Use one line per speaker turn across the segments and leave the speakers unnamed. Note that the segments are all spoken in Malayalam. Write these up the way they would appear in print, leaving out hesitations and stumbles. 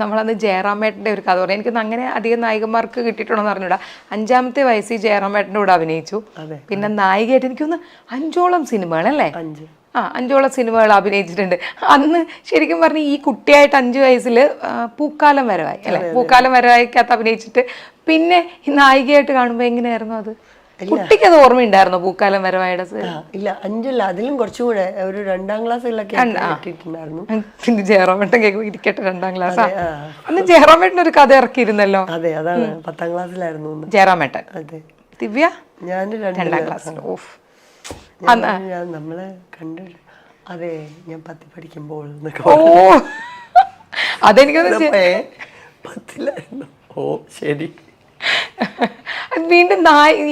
നമ്മളന്ന് ജയറാമേട്ടൻ്റെ ഒരു കഥ പറഞ്ഞു. എനിക്കൊന്നും അങ്ങനെ അധികം നായികന്മാർക്ക് കിട്ടിയിട്ടുണ്ടോ എന്ന് അറിഞ്ഞൂടാ. 5ാമത്തെ വയസ്സിൽ ജയറാമേട്ടൻ്റെ കൂടെ അഭിനയിച്ചു. പിന്നെ നായികയായിട്ട് എനിക്കൊന്ന് 5ഓളം സിനിമകളല്ലേ, 5ഓളം സിനിമകൾ അഭിനയിച്ചിട്ടുണ്ട്. അന്ന് ശരിക്കും പറഞ്ഞാൽ ഈ കുട്ടിയായിട്ട് 5 വയസ്സിൽ പൂക്കാലം വരവായി അല്ലെ, പൂക്കാലം വരവായിക്കകത്ത് അഭിനയിച്ചിട്ട് പിന്നെ ഈ നായികയായിട്ട് കാണുമ്പോൾ എങ്ങനെയായിരുന്നു അത്? കുട്ടിക്ക് അത് ഓർമ്മയുണ്ടായിരുന്നു പൂക്കാലം വരവായുടെ?
ഇല്ല, 5അല്ല, അതിലും കുറച്ചുകൂടെ ഒരു 2ാം ക്ലാസ്സിലൊക്കെ കിട്ടിയിട്ടുണ്ടായിരുന്നു.
പിന്നെ ജയറാമേട്ടൻ കേൾക്കും ഇരിക്കട്ടെ 2ാം ക്ലാസ്. അന്ന് ജയറാമേട്ടൻ ഒരു കഥ ഇറക്കിയിരുന്നല്ലോ.
അതെ, അതാണ് 10ാം ക്ലാസ്സിലായിരുന്നു
ജയറാമേട്ടൻ.
അതെ.
ദിവ്യ
ഞാൻ
2ാം ക്ലാസ്സിൽ.
നമ്മളെ കണ്ടു. അതെ, ഞാൻ 10ൽ പഠിക്കുമ്പോൾ
അതെനിക്കൊന്ന്
10ലായിരുന്നു. ഓ ശരി.
വീണ്ടും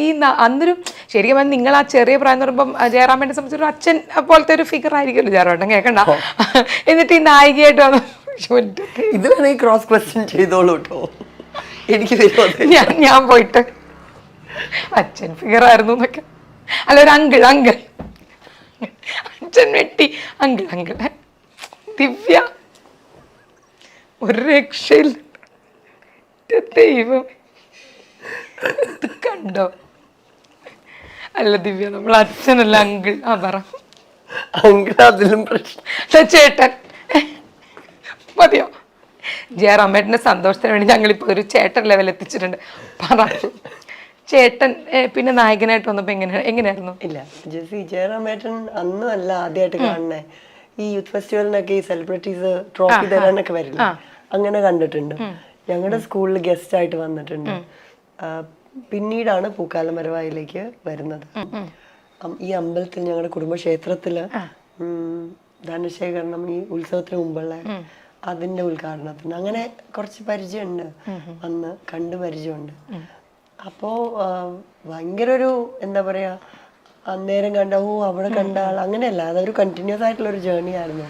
ഈ അന്നൊരു ശരിക്കും പറഞ്ഞാൽ നിങ്ങൾ ആ ചെറിയ പ്രായം എന്ന് പറയുമ്പം ജയറാമേട്ടനെ സംബന്ധിച്ചൊരു അച്ഛൻ പോലത്തെ ഒരു ഫിഗർ ആയിരിക്കുമല്ലോ ജയറാമേട്ടൻ, കേൾക്കണ്ട. എന്നിട്ട് ഈ നായികയായിട്ട് വന്നു.
ഇത് വേണമെങ്കിൽ ക്രോസ് ക്വസ്റ്റ്യൻ ചെയ്തോളൂ കേട്ടോ, എനിക്ക്
ഞാൻ പോയിട്ട് അച്ഛൻ ഫിഗർ ആയിരുന്നു എന്നൊക്കെ. അല്ല, ഒരു അങ്കിൾ അച്ഛൻ വെട്ടി അങ്കിൾ. ദിവ്യ ഒരു രക്ഷയിൽ ദൈവം കണ്ടോ? അല്ല ദിവ്യ, നമ്മൾ അച്ഛനല്ല അങ്കിൾ. പറ
അങ്കിൾ, അതിലും പ്രശ്നം
ചേട്ടൻ മതിയോ? ജയറാമേട്ടന്റെ സന്തോഷത്തിന് വേണ്ടി ഞങ്ങളിപ്പോ ഒരു ചേട്ടൻ ലെവൽ എത്തിച്ചിട്ടുണ്ട്. പറ ചേട്ടൻ പിന്നെ നായകനായിട്ട് വന്നപ്പോ എങ്ങനെയായിരുന്നു?
ഇല്ല ജെസ്സി, ജയറാമേട്ടൻ അന്നും അല്ല ആദ്യമായിട്ട് കാണണേ. ഈ യൂത്ത് ഫെസ്റ്റിവലിനൊക്കെ ഈ സെലിബ്രിറ്റീസ് ട്രോഫി തരാനൊക്കെ വരില്ല, അങ്ങനെ കണ്ടിട്ടുണ്ട്. ഞങ്ങളുടെ സ്കൂളിൽ ഗസ്റ്റ് ആയിട്ട് വന്നിട്ടുണ്ട്. പിന്നീടാണ് പൂക്കാലം വരവായിലേക്ക് വരുന്നത്. ഈ അമ്പലത്തിൽ, ഞങ്ങളുടെ കുടുംബക്ഷേത്രത്തില് ധനശേഖരണം, ഈ ഉത്സവത്തിന് മുമ്പുള്ള അതിന്റെ ഉദ്ഘാടനത്തിന് അങ്ങനെ കുറച്ച് പരിചയമുണ്ട്, അന്ന് കണ്ടു പരിചയമുണ്ട്. അപ്പോ ഭയങ്കര ഒരു എന്താ പറയാ, അന്നേരം കണ്ട അവിടെ കണ്ട ആൾ അങ്ങനെയല്ല, അതൊരു കണ്ടിന്യൂസ് ആയിട്ടുള്ള ഒരു ജേർണി ആയിരുന്നു.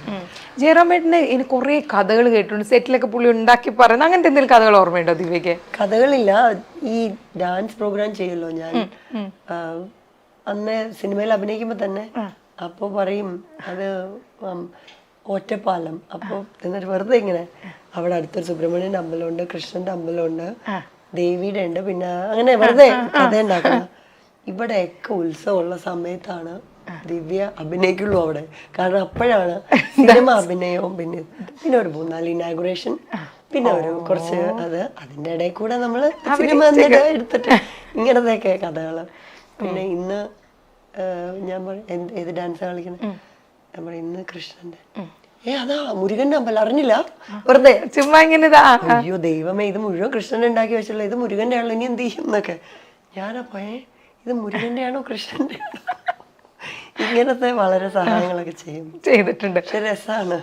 ജയറാമേട്ടന് ഇനി കുറെ കഥകൾ കേട്ടിട്ടുണ്ട്, സെറ്റിലൊക്കെ പുള്ളി ഉണ്ടാക്കി പറയുന്നത്. അങ്ങനത്തെ എന്തെങ്കിലും കഥകൾ ഓർമ്മയുണ്ടോ ദിവ്യക്ക്?
കഥകളില്ല, ഈ ഡാൻസ് പ്രോഗ്രാം ചെയ്യുമല്ലോ ഞാൻ, അന്ന് സിനിമയിൽ അഭിനയിക്കുമ്പോ തന്നെ അപ്പൊ പറയും അത് ഒറ്റപ്പാലം. അപ്പൊ എന്നിട്ട് വെറുതെ ഇങ്ങനെ അവിടെ അടുത്തൊരു സുബ്രഹ്മണ്യന്റെ അമ്പലമുണ്ട്, കൃഷ്ണന്റെ അമ്പലമുണ്ട്, ദേവിയുടെ ഉണ്ട്, പിന്നെ അങ്ങനെ വെറുതെ കഥ ഉണ്ടാക്കണം. ഇവിടെയൊക്കെ ഉത്സവമുള്ള സമയത്താണ് ദിവ്യ അഭിനയിക്കുള്ളൂ അവിടെ. കാരണം അപ്പോഴാണ് സിനിമ അഭിനയവും പിന്നെ ഒരു 3-4 ഇനാഗുറേഷൻ, പിന്നെ ഒരു കുറച്ച് അതിന്റെ ഇടയിൽ കൂടെ നമ്മള് സിനിമ എടുത്തിട്ട് ഇങ്ങനത്തെയൊക്കെ കഥകള്. പിന്നെ ഇന്ന് ഞാൻ പറയും ഏത് ഡാൻസ് കളിക്കണേ, ഞാൻ പറയും ഇന്ന് കൃഷ്ണന്റെ, അതാ മുരുകന്റെ അമ്പലം, അറിഞ്ഞില്ല, വെറുതെ
ചുമ്മാ ഇങ്ങനെ.
അയ്യോ ദൈവമേ, ഇത് മുഴുവൻ കൃഷ്ണൻ ഉണ്ടാക്കി വെച്ചുള്ള, ഇത് മുരുകന്റെ ആണല്ലോ, ഇനി എന്ത് ചെയ്യും എന്നൊക്കെ. ഞാനപ്പോ ഇത് മുരുകന്റെ ആണോ കൃഷ്ണന്റെ ആണോ, ഇങ്ങനത്തെ വളരെ സഹായങ്ങളൊക്കെ ചെയ്തിട്ടുണ്ട്. രസമാണ്.